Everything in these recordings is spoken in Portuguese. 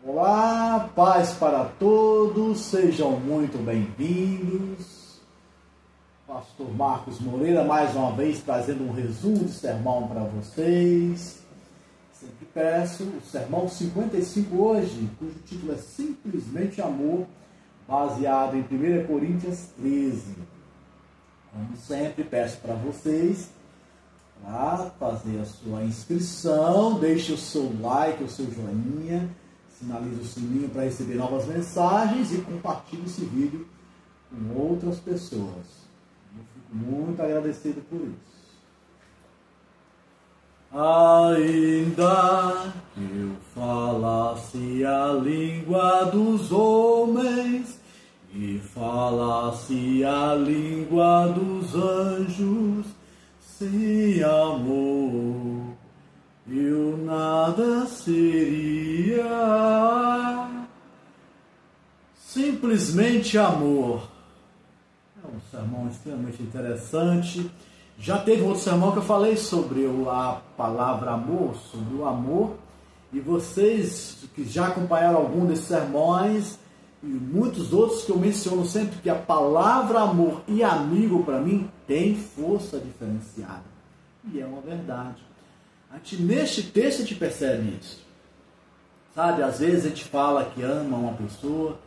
Olá, paz para todos, sejam muito bem-vindos. Pastor Marcos Moreira, mais uma vez, trazendo um resumo de sermão para vocês. Sempre peço, o sermão 55 hoje, cujo título é Simplesmente Amor, baseado em 1 Coríntios 13. Como sempre, peço para vocês, para fazer a sua inscrição, deixe o seu like, o seu joinha, sinalize o sininho para receber novas mensagens e compartilhe esse vídeo com outras pessoas. Eu fico muito agradecido por isso. Ainda que eu falasse a língua dos homens e falasse a língua dos anjos, sem amor eu nada seria. Simplesmente amor. É um sermão extremamente interessante. Já teve outro sermão que eu falei sobre a palavra amor, sobre o amor. E vocês que já acompanharam algum desses sermões, e muitos outros que eu menciono sempre, que a palavra amor e amigo para mim tem força diferenciada. E é uma verdade. Neste texto a gente percebe isso. Sabe, às vezes a gente fala que ama uma pessoa,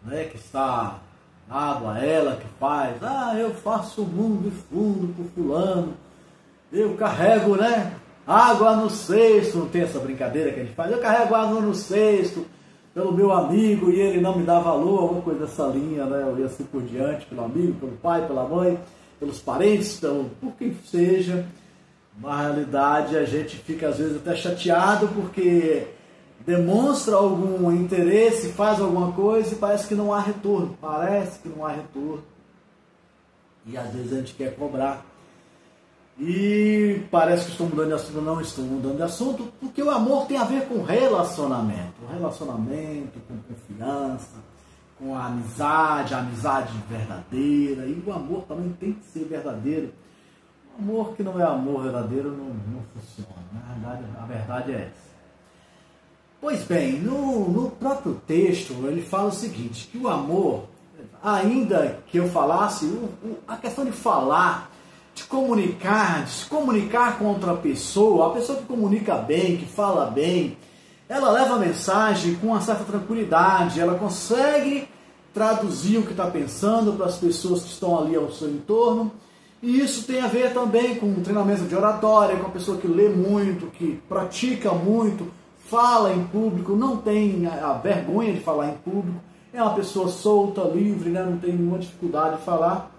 né, que está dado a ela, que faz, eu faço o mundo de fundo por fulano, eu carrego, água no cesto, não tem essa brincadeira que a gente faz, eu carrego água no cesto pelo meu amigo e ele não me dá valor, alguma coisa dessa linha, e assim por diante, pelo amigo, pelo pai, pela mãe, pelos parentes, por quem seja. Na realidade, a gente fica às vezes até chateado porque demonstra algum interesse, faz alguma coisa e parece que não há retorno. E às vezes a gente quer cobrar. E parece que estou mudando de assunto, não estou mudando de assunto, porque o amor tem a ver com relacionamento. Relacionamento, com confiança, com a amizade verdadeira. E o amor também tem que ser verdadeiro. Amor que não é amor verdadeiro não funciona. A verdade é essa. Pois bem, no próprio texto ele fala o seguinte, que o amor, ainda que eu falasse, a questão de falar, de comunicar, se comunicar com outra pessoa, a pessoa que comunica bem, que fala bem, ela leva a mensagem com uma certa tranquilidade, ela consegue traduzir o que está pensando para as pessoas que estão ali ao seu entorno. E isso tem a ver também com treinamento de oratória, com a pessoa que lê muito, que pratica muito, fala em público, não tem a vergonha de falar em público, é uma pessoa solta, livre, não tem nenhuma dificuldade de falar.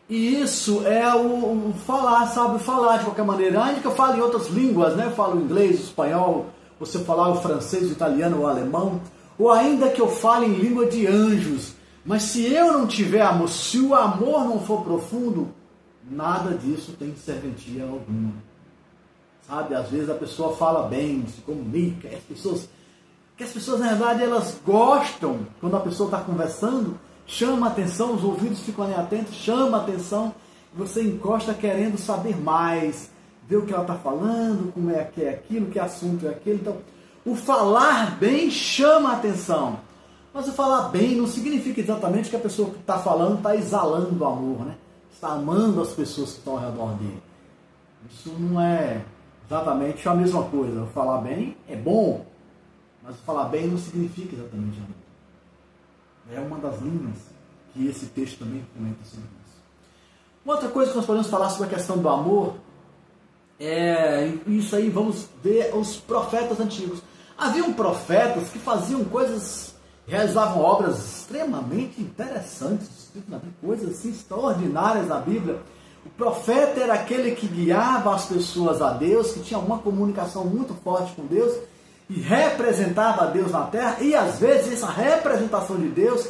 E isso é o falar, sabe? Falar de qualquer maneira. Ainda que eu fale em outras línguas, eu falo inglês, espanhol, você falar o francês, o italiano, o alemão, ou ainda que eu fale em língua de anjos. Mas se eu não tiver amor, se o amor não for profundo, nada disso tem serventia alguma. Sabe, às vezes a pessoa fala bem, se comunica, as pessoas na verdade elas gostam, quando a pessoa está conversando, chama a atenção, os ouvidos ficam ali atentos, chama a atenção, você encosta querendo saber mais, ver o que ela está falando, como é que é aquilo, que assunto é aquele. Então, o falar bem chama a atenção. Mas o falar bem não significa exatamente que a pessoa que está falando está exalando amor, está amando as pessoas que estão ao redor dele. Isso não é exatamente a mesma coisa. O falar bem é bom, mas o falar bem não significa exatamente amor. É uma das linhas que esse texto também comenta sobre isso. Uma outra coisa que nós podemos falar sobre a questão do amor isso aí, vamos ver os profetas antigos. Haviam profetas que faziam realizavam obras extremamente interessantes, coisas assim extraordinárias na Bíblia. O profeta era aquele que guiava as pessoas a Deus, que tinha uma comunicação muito forte com Deus e representava a Deus na terra. E às vezes essa representação de Deus,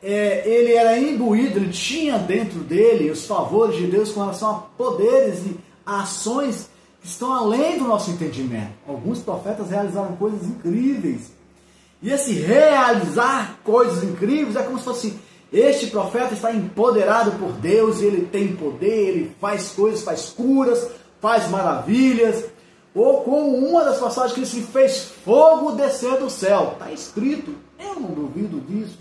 ele era imbuído, ele tinha dentro dele os favores de Deus com relação a poderes e ações que estão além do nosso entendimento. Alguns profetas realizaram coisas incríveis. E esse realizar coisas incríveis é como se fosse, este profeta está empoderado por Deus, ele tem poder, ele faz coisas, faz curas, faz maravilhas. Ou como uma das passagens que se fez fogo descer do céu. Está escrito, eu não duvido disso,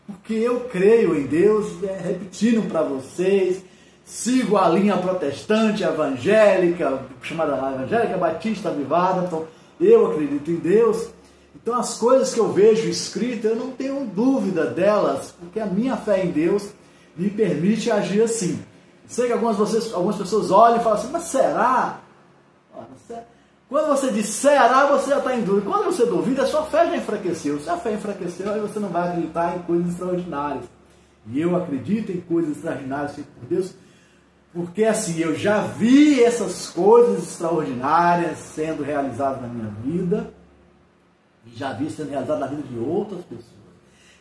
porque eu creio em Deus, repetindo para vocês, sigo a linha protestante, evangélica, chamada evangélica batista avivada, então eu acredito em Deus. Então as coisas que eu vejo escritas, eu não tenho dúvida delas, porque a minha fé em Deus me permite agir assim. Sei que algumas pessoas olham e falam assim, mas será? Quando você diz será, você já está em dúvida. Quando você duvida, a sua fé já enfraqueceu. Se a fé enfraqueceu, aí você não vai acreditar em coisas extraordinárias. E eu acredito em coisas extraordinárias feitas por Deus, porque assim, eu já vi essas coisas extraordinárias sendo realizadas na minha vida, e já vi sendo realizadas na vida de outras pessoas.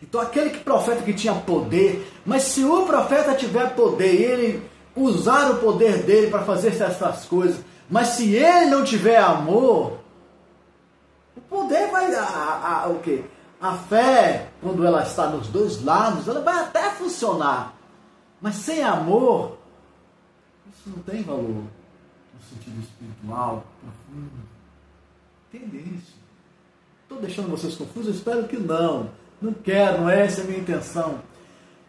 Então aquele profeta que tinha poder, mas se o profeta tiver poder, ele usar o poder dele para fazer essas coisas, mas se ele não tiver amor, o poder vai... o quê? A fé, quando ela está nos dois lados, ela vai até funcionar. Mas sem amor, isso não tem valor no sentido espiritual, profundo. Entende isso? Estou deixando vocês confusos? Eu espero que não. Não quero, não é essa a minha intenção.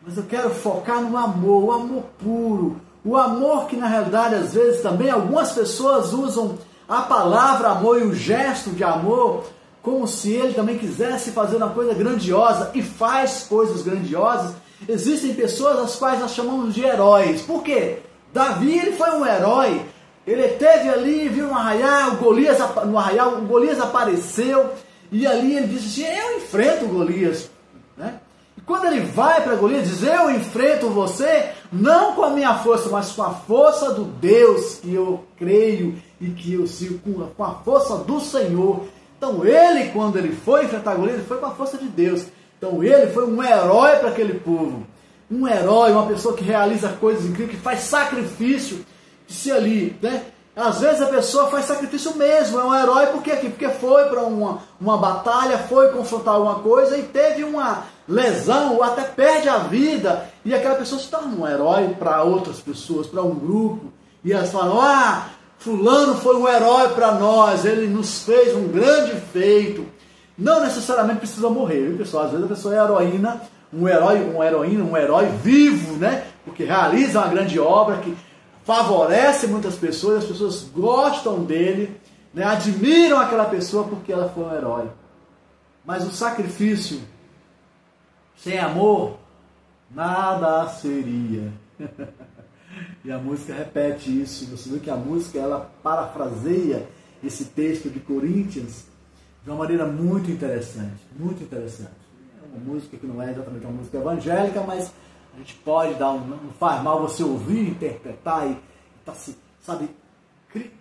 Mas eu quero focar no amor, o amor puro. O amor que, na realidade, às vezes também algumas pessoas usam a palavra amor e o gesto de amor como se ele também quisesse fazer uma coisa grandiosa e faz coisas grandiosas. Existem pessoas as quais nós chamamos de heróis. Por quê? Davi, ele foi um herói. Ele esteve ali, viu no arraial, o Golias apareceu e ali ele disse assim, eu enfrento o Golias, né? Quando ele vai para Golias, diz, eu enfrento você, não com a minha força, mas com a força do Deus que eu creio e que eu sigo, com a força do Senhor. Então ele, quando ele foi enfrentar Golias, ele foi com a força de Deus. Então ele foi um herói para aquele povo. Um herói, uma pessoa que realiza coisas incríveis, que faz sacrifício, que se ali, né? Às vezes a pessoa faz sacrifício mesmo, é um herói porque foi para uma batalha, foi confrontar alguma coisa e teve uma lesão ou até perde a vida e aquela pessoa se torna um herói para outras pessoas, para um grupo, e elas falam, fulano foi um herói para nós, ele nos fez um grande feito. Não necessariamente precisa morrer, viu, pessoal? Às vezes a pessoa é heroína, um herói vivo, né? Porque realiza uma grande obra que favorece muitas pessoas, as pessoas gostam dele, né? Admiram aquela pessoa porque ela foi um herói. Mas o sacrifício sem amor, nada seria. E a música repete isso. Você vê que a música, ela parafraseia esse texto de Coríntios de uma maneira muito interessante. Muito interessante. É uma música que não é exatamente uma música evangélica, mas a gente pode dar não faz mal você ouvir, interpretar e estar se, sabe,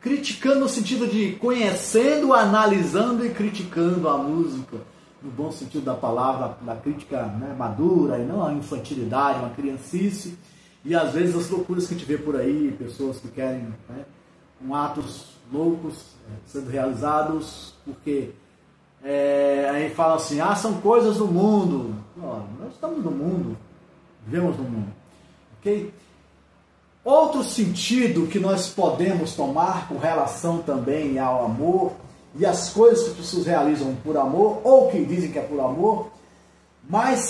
criticando no sentido de conhecendo, analisando e criticando a música, no bom sentido da palavra, da crítica, né, madura, e não a infantilidade, uma criancice, e às vezes as loucuras que a gente vê por aí, pessoas que querem, né, atos loucos sendo realizados, porque aí fala assim, são coisas do mundo. Nós estamos no mundo, vivemos no mundo, ok? Outro sentido que nós podemos tomar com relação também ao amor e as coisas que as pessoas realizam por amor, ou que dizem que é por amor,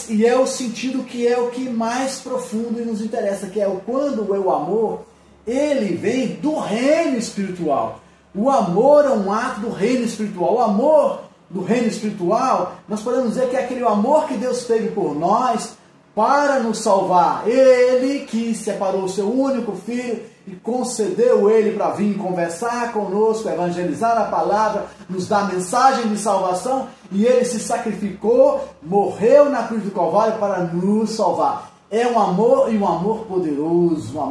e é o sentido que é o que mais profundo e nos interessa, que é quando o amor, ele vem do reino espiritual. O amor é um ato do reino espiritual. O amor do reino espiritual, nós podemos dizer que é aquele amor que Deus teve por nós para nos salvar. Ele que separou o seu único filho e concedeu ele para vir conversar conosco, evangelizar a palavra, nos dar mensagem de salvação, e ele se sacrificou, morreu na cruz do Calvário para nos salvar. É um amor, e um amor poderoso, um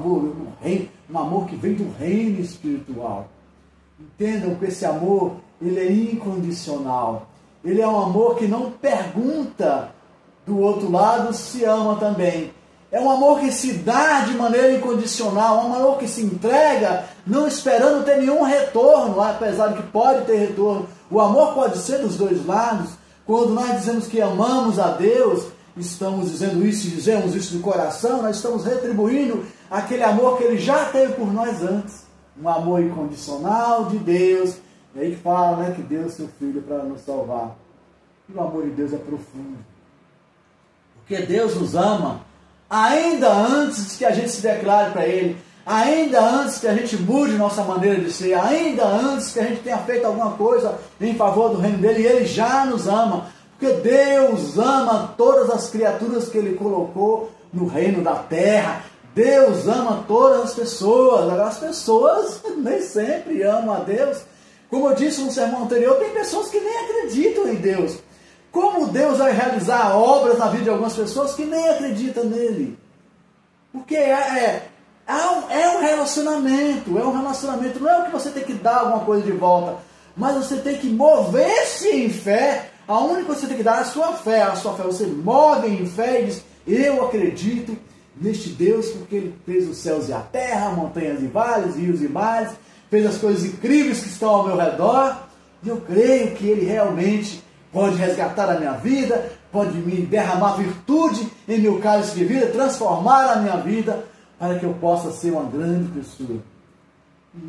amor que vem do reino espiritual. Entendam que esse amor, ele é incondicional. Ele é um amor que não pergunta do outro lado se ama também. É um amor que se dá de maneira incondicional, um amor que se entrega não esperando ter nenhum retorno, apesar de que pode ter retorno. O amor pode ser dos dois lados. Quando nós dizemos que amamos a Deus, estamos dizendo isso e dizemos isso de coração, nós estamos retribuindo aquele amor que Ele já teve por nós antes. Um amor incondicional de Deus, E aí fala, né, que deu seu Filho para nos salvar. E o amor de Deus é profundo. Porque Deus nos ama ainda antes que a gente se declare para Ele, ainda antes que a gente mude nossa maneira de ser, ainda antes que a gente tenha feito alguma coisa em favor do reino dele, Ele já nos ama. Porque Deus ama todas as criaturas que Ele colocou no reino da terra. Deus ama todas as pessoas. Agora, as pessoas nem sempre amam a Deus. Como eu disse no sermão anterior, tem pessoas que nem acreditam em Deus. Como Deus vai realizar obras na vida de algumas pessoas que nem acreditam nele? Porque é um relacionamento, não é o que você tem que dar alguma coisa de volta, mas você tem que mover-se em fé. A única coisa que você tem que dar é a sua fé. Você move em fé e diz, eu acredito neste Deus porque Ele fez os céus e a terra, montanhas e vales, rios e mares, fez as coisas incríveis que estão ao meu redor, e eu creio que Ele realmente pode resgatar a minha vida, pode me derramar virtude em meu cálice de vida, transformar a minha vida, para que eu possa ser uma grande pessoa.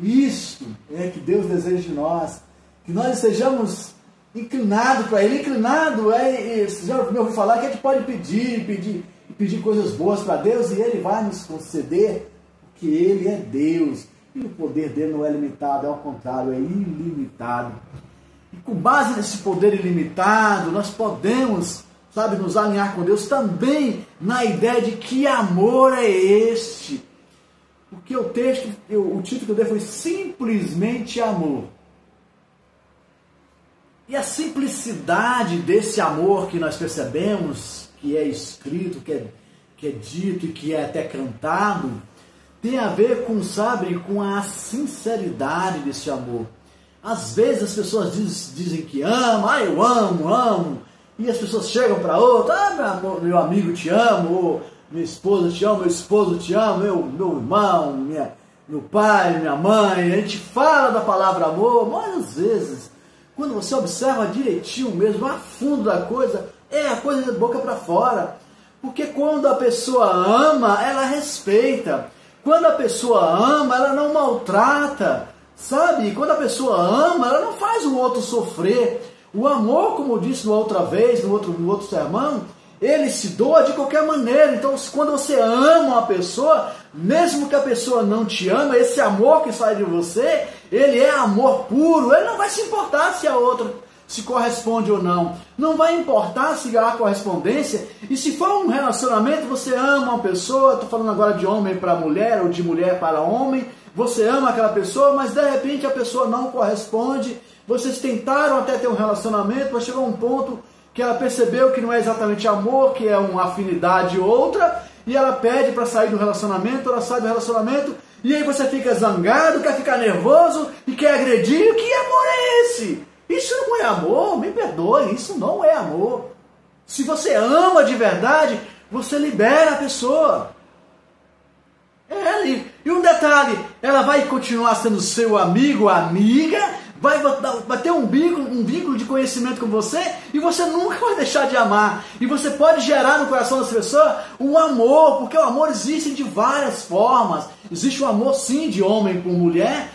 E isto é que Deus deseja de nós, que nós sejamos inclinados para Ele. Inclinado você já me ouviu falar que a gente pode pedir coisas boas para Deus, e Ele vai nos conceder, porque Ele é Deus, e o poder dele não é limitado, ao contrário, é ilimitado. E com base nesse poder ilimitado, nós podemos, nos alinhar com Deus também na ideia de que amor é este. Porque o título que eu dei foi Simplesmente Amor. E a simplicidade desse amor que nós percebemos, que é escrito, que é dito e que é até cantado, tem a ver com a sinceridade desse amor. Às vezes as pessoas dizem que amam, eu amo, e as pessoas chegam para outra, meu amigo te amo, ou minha esposa te ama, meu esposo te ama, meu irmão, meu pai, minha mãe. A gente fala da palavra amor, mas às vezes, quando você observa direitinho mesmo, a fundo da coisa, é a coisa de boca para fora. Porque quando a pessoa ama, ela respeita. Quando a pessoa ama, ela não maltrata, sabe? Quando a pessoa ama, ela não faz o outro sofrer. O amor, como eu disse outra vez, no outro sermão, ele se doa de qualquer maneira. Então, quando você ama uma pessoa, mesmo que a pessoa não te ama, esse amor que sai de você, ele é amor puro. Ele não vai se importar se a outra se corresponde ou não. Não vai importar se há correspondência. E se for um relacionamento, você ama uma pessoa, estou falando agora de homem para mulher ou de mulher para homem, você ama aquela pessoa, mas de repente a pessoa não corresponde. Vocês tentaram até ter um relacionamento, mas chegou um ponto que ela percebeu que não é exatamente amor, que é uma afinidade outra, e ela pede para sair do relacionamento, ela sai do relacionamento, e aí você fica zangado, quer ficar nervoso e quer agredir. Que amor é esse? Isso não é amor, me perdoe, isso não é amor. Se você ama de verdade, você libera a pessoa. E um detalhe, ela vai continuar sendo seu amigo, amiga, vai ter um vínculo de conhecimento com você, e você nunca vai deixar de amar. E você pode gerar no coração dessa pessoa um amor, porque o amor existe de várias formas. Existe o amor, sim, de homem com mulher,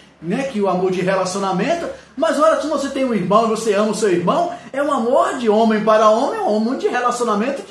que é o amor de relacionamento, mas olha, se você tem um irmão e você ama o seu irmão, é um amor de homem para homem, um amor de relacionamento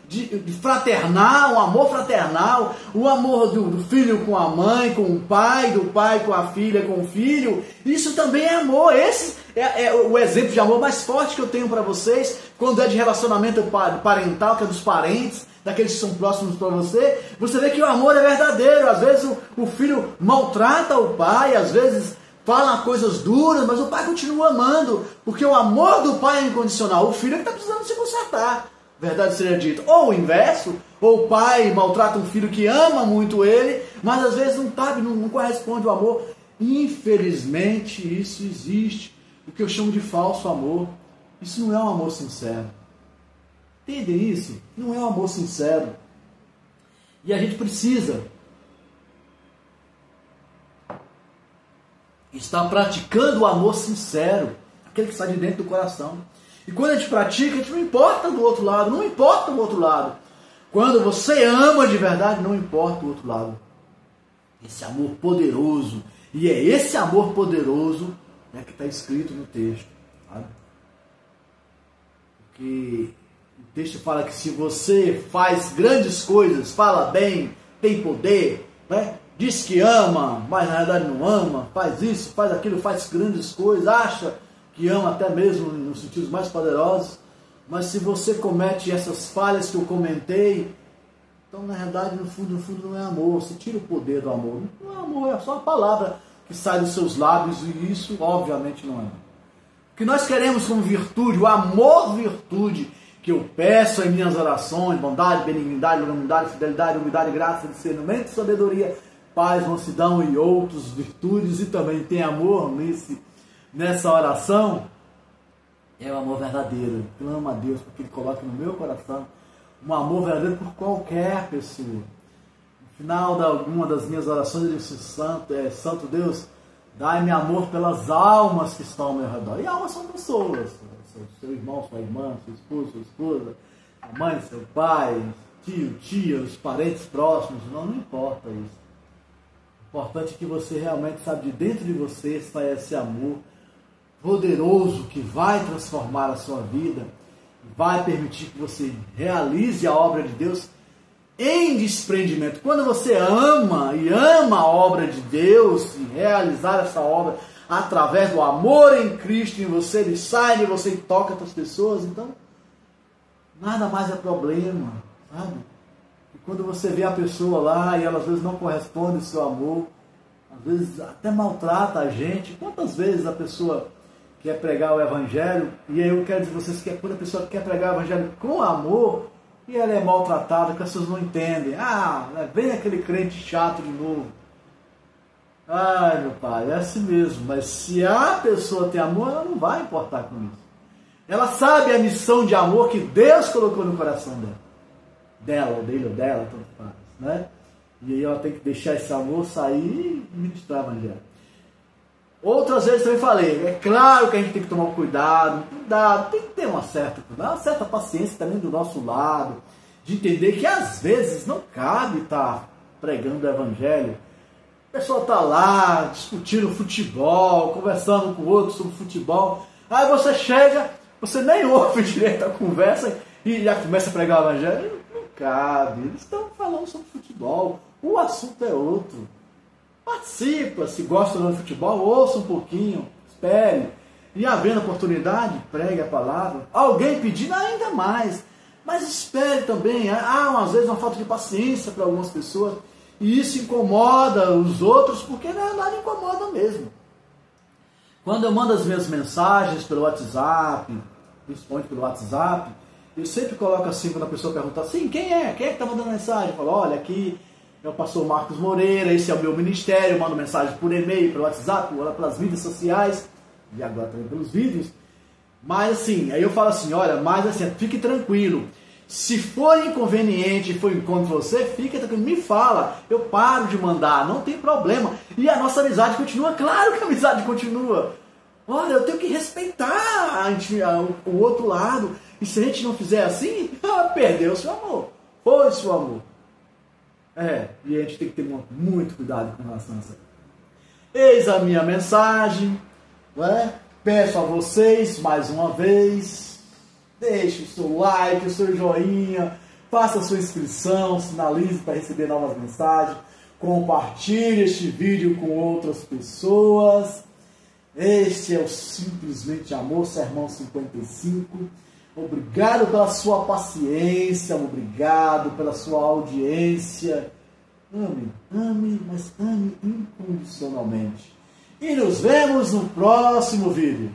de fraternal, um amor fraternal, o amor do filho com a mãe, com o pai, do pai com a filha, com o filho. Isso também é amor. Esse é o exemplo de amor mais forte que eu tenho para vocês, quando é de relacionamento parental, que é dos parentes, daqueles que são próximos para você. Você vê que o amor é verdadeiro. Às vezes o filho maltrata o pai, às vezes fala coisas duras, mas o pai continua amando, porque o amor do pai é incondicional. O filho é que está precisando se consertar, verdade seja dito. Ou o inverso, ou o pai maltrata um filho que ama muito ele, mas às vezes não corresponde ao amor. Infelizmente isso existe, o que eu chamo de falso amor. Isso não é um amor sincero. Entendem isso? Não é um amor sincero. E a gente precisa estar praticando o amor sincero, aquele que sai de dentro do coração. E quando a gente pratica, a gente não importa do outro lado, não importa o outro lado. Quando você ama de verdade, não importa o outro lado. Esse amor poderoso. E é esse amor poderoso é que está escrito no texto, sabe? Porque o texto fala que se você faz grandes coisas, fala bem, tem poder, né? Diz que ama, mas na verdade não ama, faz isso, faz aquilo, faz grandes coisas, acha que ama até mesmo nos sentidos mais poderosos, mas se você comete essas falhas que eu comentei, então na verdade no fundo não é amor, você tira o poder do amor. Não é amor, é só uma palavra que sai dos seus lábios e isso obviamente não é amor. O que nós queremos como virtude, o amor virtude, que eu peço em minhas orações, bondade, benignidade, longanimidade, fidelidade, humildade, graça, discernimento, sabedoria, paz, mansidão e outras virtudes, e também tem amor nessa oração, é o amor verdadeiro. Eu clamo a Deus porque Ele coloca no meu coração um amor verdadeiro por qualquer pessoa. No final de alguma das minhas orações, eu disse: Santo Deus, dai-me amor pelas almas que estão ao meu redor. E almas são pessoas, seu irmão, sua irmã, seu esposo, sua esposa, a mãe, seu pai, tio, tia, os parentes próximos, não importa isso. O importante é que você realmente sabe, de dentro de você está esse amor poderoso que vai transformar a sua vida, vai permitir que você realize a obra de Deus em desprendimento. Quando você ama e ama a obra de Deus e realizar essa obra através do amor em Cristo em você, ele sai de você e toca outras pessoas, então nada mais é problema, sabe? E quando você vê a pessoa lá e ela às vezes não corresponde ao seu amor, às vezes até maltrata a gente. Quantas vezes a pessoa quer pregar o Evangelho, e aí eu quero dizer a vocês que quando a pessoa quer pregar o Evangelho com amor, e ela é maltratada, que as pessoas não entendem. Vem aquele crente chato de novo. Ai, meu pai, é assim mesmo. Mas se a pessoa tem amor, ela não vai importar com isso. Ela sabe a missão de amor que Deus colocou no coração dela. Dela, ou dele, ou dela, tanto faz, né? E aí ela tem que deixar esse amor sair e ministrar o Evangelho. Outras vezes também falei, é claro que a gente tem que tomar cuidado, tem que ter uma certa paciência também do nosso lado, de entender que às vezes não cabe estar pregando o Evangelho. A pessoa está lá discutindo futebol, conversando com o outro sobre futebol, aí você chega, você nem ouve direito a conversa e já começa a pregar o Evangelho. Não cabe, eles estão falando sobre futebol, o assunto é outro. Participa, se gosta do futebol, ouça um pouquinho, espere. E havendo oportunidade, pregue a palavra. Alguém pedindo, ainda mais. Mas espere também. Às vezes uma falta de paciência para algumas pessoas. E isso incomoda os outros, porque na verdade incomoda mesmo. Quando eu mando as minhas mensagens pelo WhatsApp, principalmente pelo WhatsApp, eu sempre coloco assim, quando a pessoa pergunta assim, quem é que está mandando mensagem? Eu falo, olha, aqui é o pastor Marcos Moreira, esse é o meu ministério, eu mando mensagem por e-mail, pelo WhatsApp, pelas mídias sociais, e agora também pelos vídeos. Mas assim, aí eu falo assim, olha, mas assim, fique tranquilo. Se for inconveniente e for contra você, fique tranquilo, me fala, eu paro de mandar, não tem problema. E a nossa amizade continua, claro que a amizade continua. Olha, eu tenho que respeitar o outro lado. E se a gente não fizer assim, perdeu o seu amor. Foi-se o amor. E a gente tem que ter muito cuidado com relação a isso. Eis a minha mensagem. Peço a vocês, mais uma vez, deixe o seu like, o seu joinha, faça a sua inscrição, sinalize para receber novas mensagens, compartilhe este vídeo com outras pessoas. Este é o Simplesmente Amor, Sermão 55. Obrigado pela sua paciência, obrigado pela sua audiência. Ame, mas ame incondicionalmente. E nos vemos no próximo vídeo.